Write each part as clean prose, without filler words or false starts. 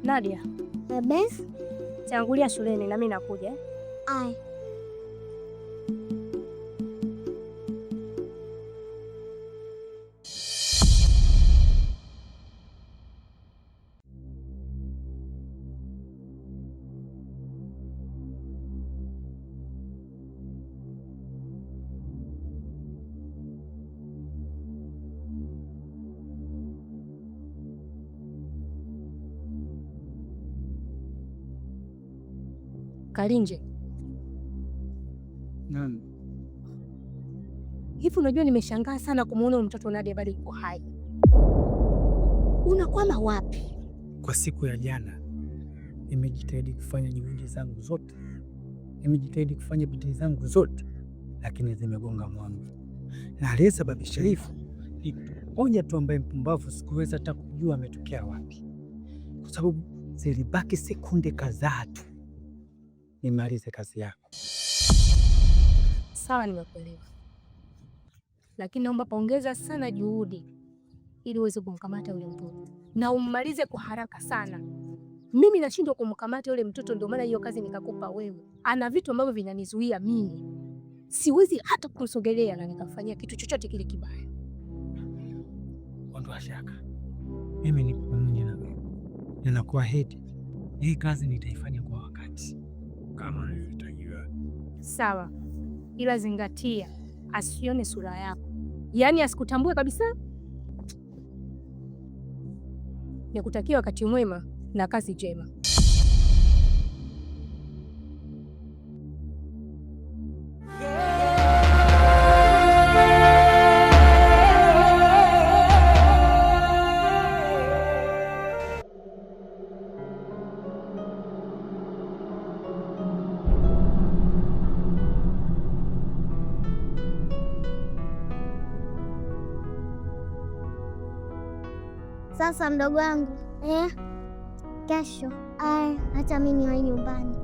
Nadia. Bebe? Tangulia shuleni na mimi nakuja. Ai. Kalinje. Nani? Hivi unajua nimeshangaa sana kumuona mtoto Nadia bado yuko hai. Unakwama wapi? Kwa siku ya jana nimejitahidi kufanya juhudi zangu zote, nimejitahidi kufanya bidii zangu zote, lakini zimegonga mwamba. Na aliyesababisha hivyo ni moja tu, ambaye mpumbavu sikuweza hata kujua ametokea wapi, kwa sababu zilibaki sekunde kadhaa tu nimalize kazi yako. Sawa, nimekuelewa, lakini naomba pongeza sana juhudi ili uweze kumkamata yule mtoto na ummalize kwa haraka sana. Mimi nashindwa kumkamata yule mtoto, ndio maana hiyo kazi nikakupa wewe. Ana vitu ambavyo vinanizuia mimi, siwezi hata kumsogelea na nikamfanyia kitu chochote kile kibaya. Ondoa shaka, mimi ni pamoja na wewe, ninakuwa hedi. Hii kazi nitaifanya kwa wakati kama unavyotajwa. Sawa, ila zingatia asione sura yako, yaani asikutambue kabisa. Nikutakia wakati mwema na kazi njema. Sasa mdogo wangu, kesho hata mimi niwahi nyumbani.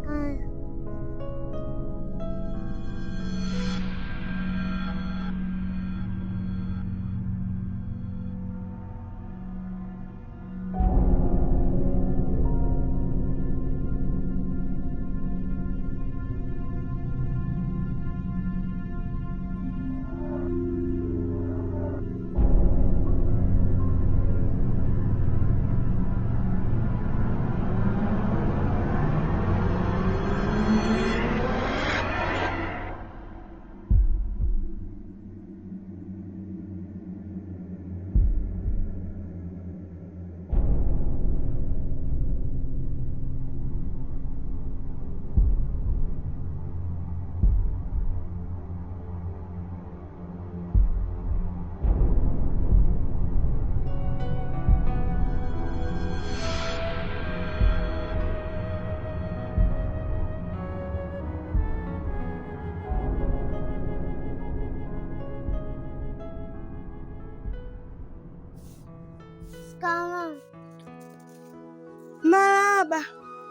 Marahaba.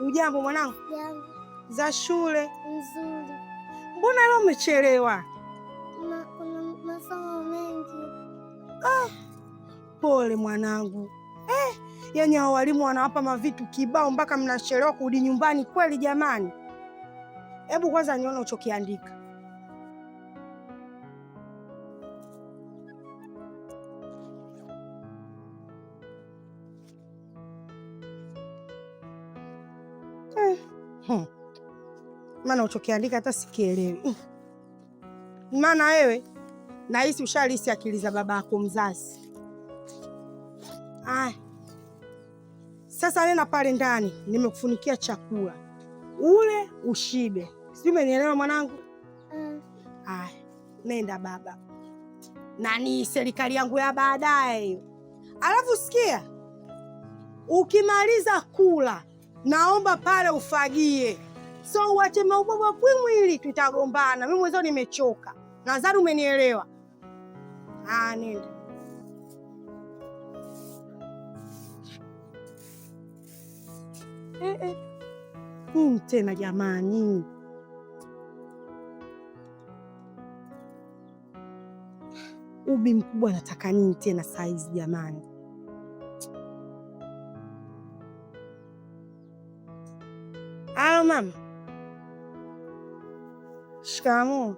Ujambo mwanangu? Jambo. Za shule? Nzuri. Mbona leo umechelewa? Kuna masomo mengi. Pole mwanangu. Yaani hao walimu wanawapa mavitu kibao mpaka mnachelewa kurudi nyumbani kweli jamani? Hebu kwanza nione uchokiandika. Maana uchokiandika hata sikielewi. Maana wewe nahisi ushalisi akili za baba yako mzazi. Sasa nenda pale ndani, nimekufunikia chakula ule ushibe. Sijui umenielewa mwanangu? Nenda baba, nani serikali yangu ya baadaye hiyo. Alafu sikia, ukimaliza kula naomba pale ufagie, so uache maubaba pwimwili, tutagombana. Mimi mwenzao nimechoka, nadhani umenielewa. Nenda. Nini tena jamani? Ubi mkubwa anataka nini tena saizi jamani? Halo mama. Shikamoo.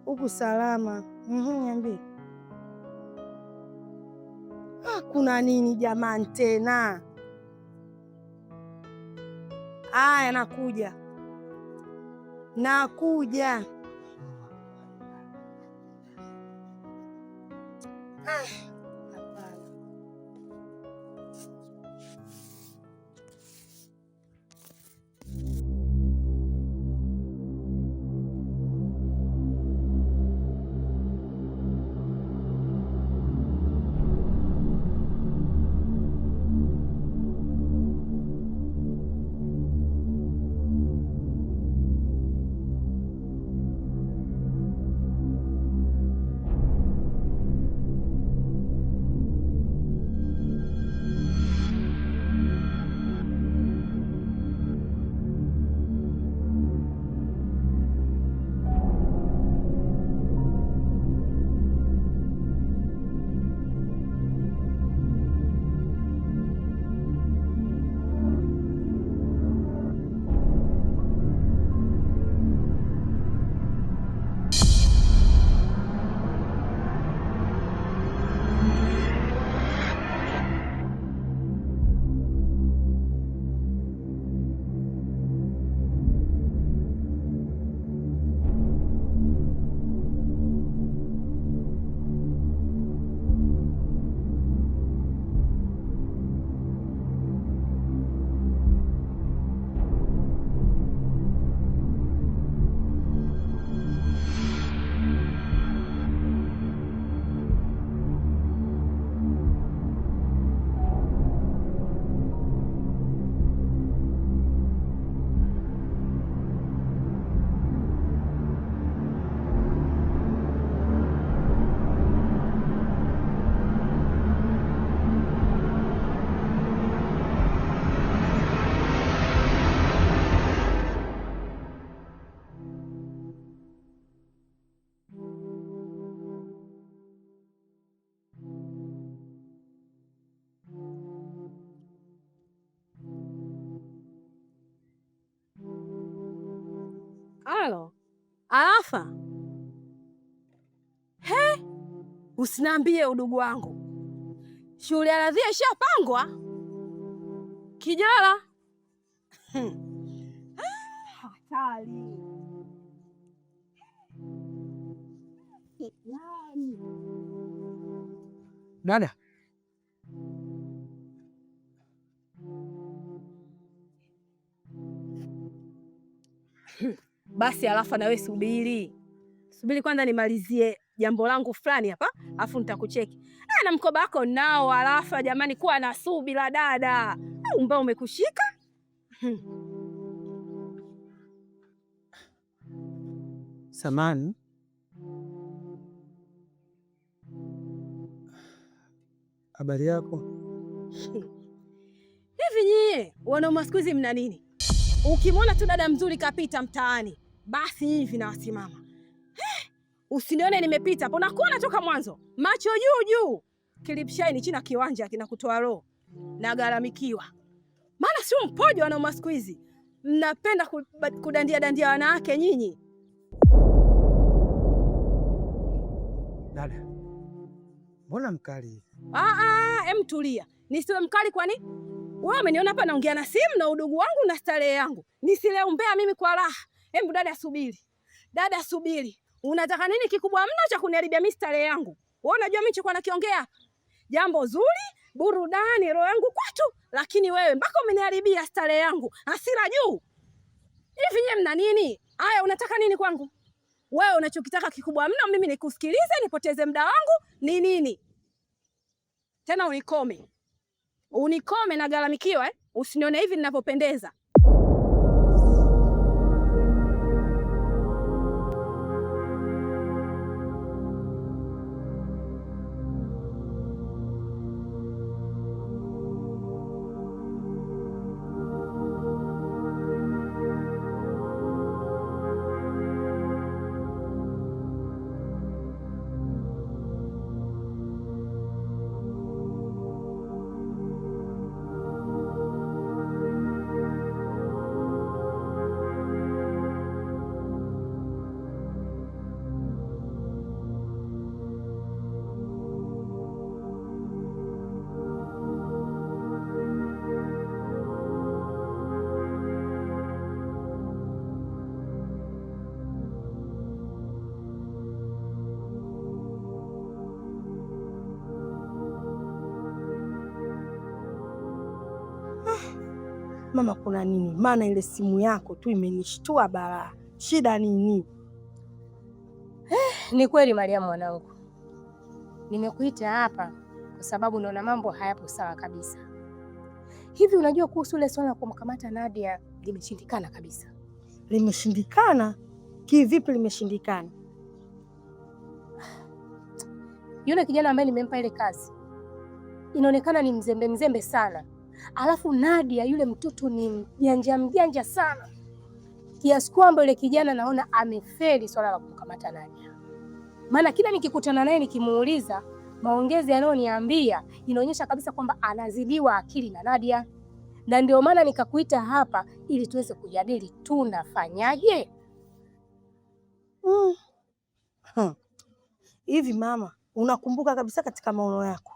Huku salama. Niambie. Kuna nini jamani tena? Aya, nakuja. Halo. Alafa. He? Usiniambie udugu wangu. Shule ya radhia ishapangwa? Kijala. Hatari. Dada. Basi Alafa, na wewe subiri kwanza nimalizie jambo langu fulani hapa, afu nitakucheki. Na mkoba wako nao Alafa, jamani, kuwa na subira dada, au mbao umekushika? Samani. Habari yako? Hivi nyie wanaume siku hizi mna nini? Ukimwona tu dada mzuri kapita mtaani, basi hivi na wasimama. Usinione nimepita hapo, nakuona toka mwanzo, macho juu. Kilipshaini china kiwanja kinakutoa roho. Nagaramikiwa. Maana sio mpojo wanaume siku hizi. Mnapenda kudandia wanawake nyinyi. Dada. Mbona mkali? Em tulia. Nisiwe mkali kwani? Wewe umeniona hapa naongea na simu na udugu wangu na starehe yangu. Nisileumbea mimi kwa raha. Hebu dada subiri. Dada subiri. Unataka nini kikubwa mno cha kuniharibia mimi starehe yangu? Wewe unajua mimi nilikuwa nakiongea. Jambo zuri, burudani, roho yangu kwatu, lakini wewe mpaka umeniharibia starehe yangu. Hasira juu. Hivi nyie mna nini? Haya, unataka nini kwangu? Wewe unachokitaka kikubwa mno mimi nikusikilize, nipoteze muda wangu, ni nini? Tena unikome. Unikome na garamikiwa, Usinione hivi ninavyopendeza. Mama, kuna nini? Maana ile simu yako tu imenishtua balaa. Shida nini? Ni kweli Mariamu mwanangu, nimekuita hapa kwa sababu naona mambo hayapo sawa kabisa. Hivi unajua kuhusu ile swala la kumkamata Nadia limeshindikana kabisa. Limeshindikana? Kivipi limeshindikana? Yule kijana ambaye nimempa ile kazi inaonekana ni mzembe sana. Alafu Nadia yule mtoto ni mjanja sana, kiasi kwamba yule kijana naona amefeli swala la kumkamata Nadia. Maana kila nikikutana naye nikimuuliza, maongezi yanayoniambia inaonyesha kabisa kwamba anazidiwa akili na Nadia, na ndio maana nikakuita hapa ili tuweze kujadili tunafanyaje. Hivi mama, unakumbuka kabisa katika maono yako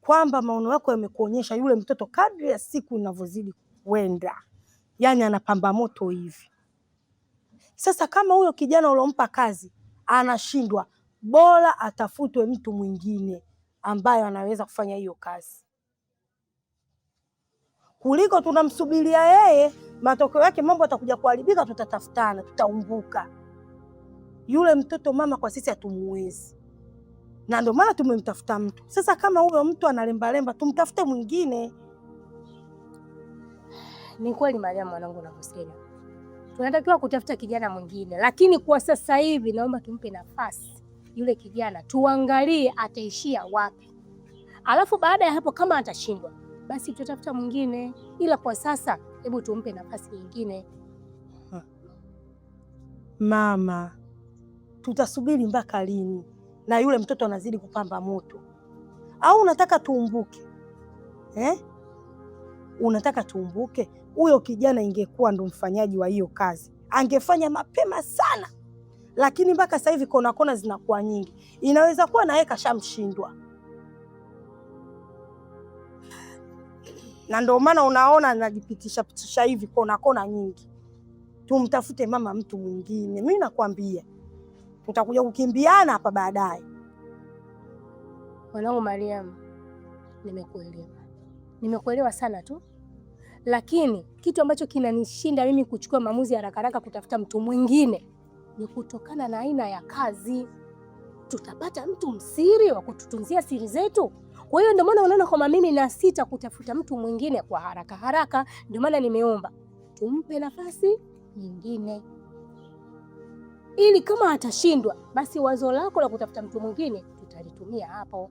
kwamba maono yako yamekuonyesha yule mtoto kadri ya siku inavyozidi kwenda, yaani anapamba moto hivi. Sasa kama huyo kijana uliompa kazi anashindwa, bora atafutwe mtu mwingine ambaye anaweza kufanya hiyo kazi, kuliko tunamsubiria yeye. Matokeo yake mambo atakuja kuharibika, tutatafutana, tutaumbuka. Yule mtoto mama, kwa sisi hatumuwezi, na ndio maana tumemtafuta mtu. Sasa kama huyo mtu analembalemba, tumtafute mwingine. Ni kweli Mariamu mwanangu unavyosema, tunatakiwa kutafuta kijana mwingine, lakini kwa sasa hivi naomba tumpe nafasi yule kijana, tuangalie ataishia wapi. Alafu baada ya hapo kama atashindwa, basi tutatafuta mwingine, ila kwa sasa hebu tumpe nafasi nyingine. Mama, tutasubiri mpaka lini? Na yule mtoto anazidi kupamba moto. Au unataka tuumbuke Unataka tuumbuke? Huyo kijana ingekuwa ndo mfanyaji wa hiyo kazi, angefanya mapema sana, lakini mpaka sasa hivi kona zinakuwa nyingi. Inaweza kuwa na yeye kashamshindwa, na ndio maana unaona anajipitisha hivi kona nyingi. Tumtafute mama mtu mwingine. Mimi nakwambia tutakuja kukimbiana hapa baadaye. Mwanangu Mariamu, nimekuelewa sana tu, lakini kitu ambacho kinanishinda mimi kuchukua maamuzi haraka kutafuta mtu mwingine ni kutokana na aina ya kazi. Tutapata mtu msiri wa kututunzia siri zetu? Kwa hiyo ndio maana unaona kwamba mimi nasita kutafuta mtu mwingine kwa haraka. Ndio maana nimeomba tumpe nafasi nyingine, ili kama atashindwa, basi wazo lako la kutafuta mtu mwingine tutalitumia hapo.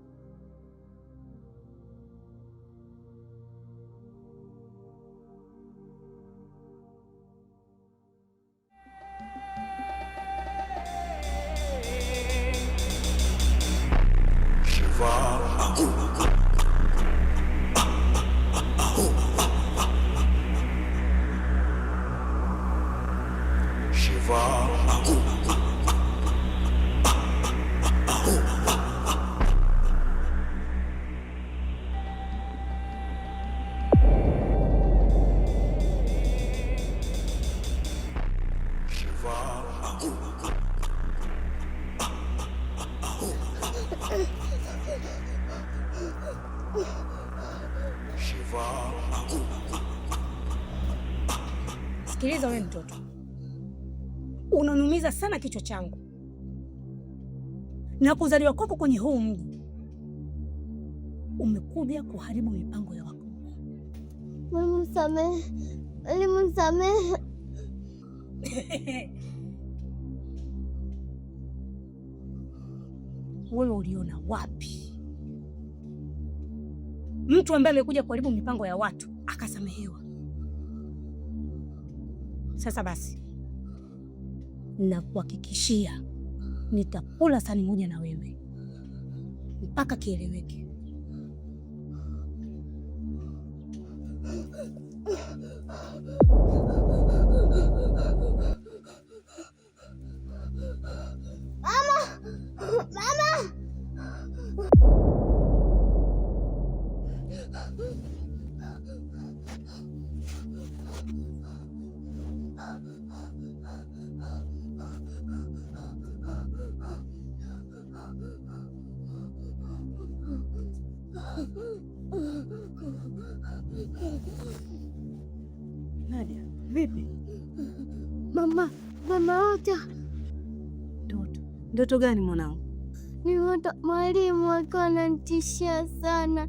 Sikiliza wewe mtoto, unanumiza sana kichwa changu na kuzaliwa kwako kwenye huu mji. Umekuja kuharibu mipango ya wako. Msamehe. Wewe uliona wapi mtu ambaye amekuja kuharibu mipango ya watu akasamehewa? Sasa basi, nakuhakikishia nitakula sahani moja na wewe mpaka kieleweke. Mama! Nadia, vipi? Mama ota Ndoto gani mwanangu? nimeota mwalimu akiwa ananitishia sana.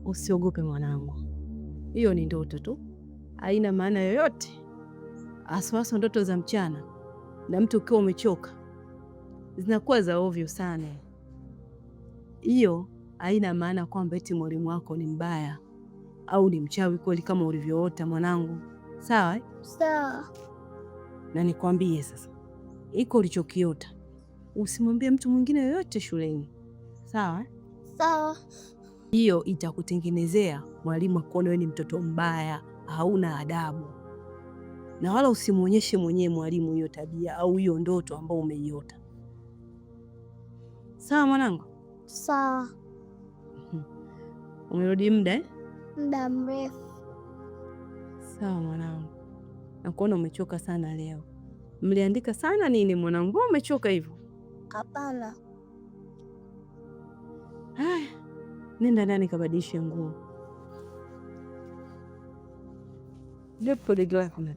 Usiogope mwanangu, hiyo ni ndoto tu, haina maana yoyote. Aswaso ndoto za mchana na mtu ukiwa umechoka zinakuwa za ovyo sana. Hiyo haina maana kwamba eti mwalimu wako ni mbaya au ni mchawi kweli kama ulivyoota mwanangu, sawa? Sawa. Na nikwambie sasa, iko ulichokiota usimwambie mtu mwingine yoyote shuleni, sawa? Sawa. Hiyo itakutengenezea mwalimu akuone wewe ni mtoto mbaya, hauna adabu, na wala usimwonyeshe mwenyewe mwalimu hiyo tabia au hiyo ndoto ambayo umeiota, sawa mwanangu? Sawa. Umerudi muda Muda mrefu. Sawa mwanangu, nakuona umechoka sana leo. Mliandika sana nini mwanangu? Mbona umechoka hivyo? Hapana. Haya, nenda ndani kabadilishe nguo. Ndio polegla kuna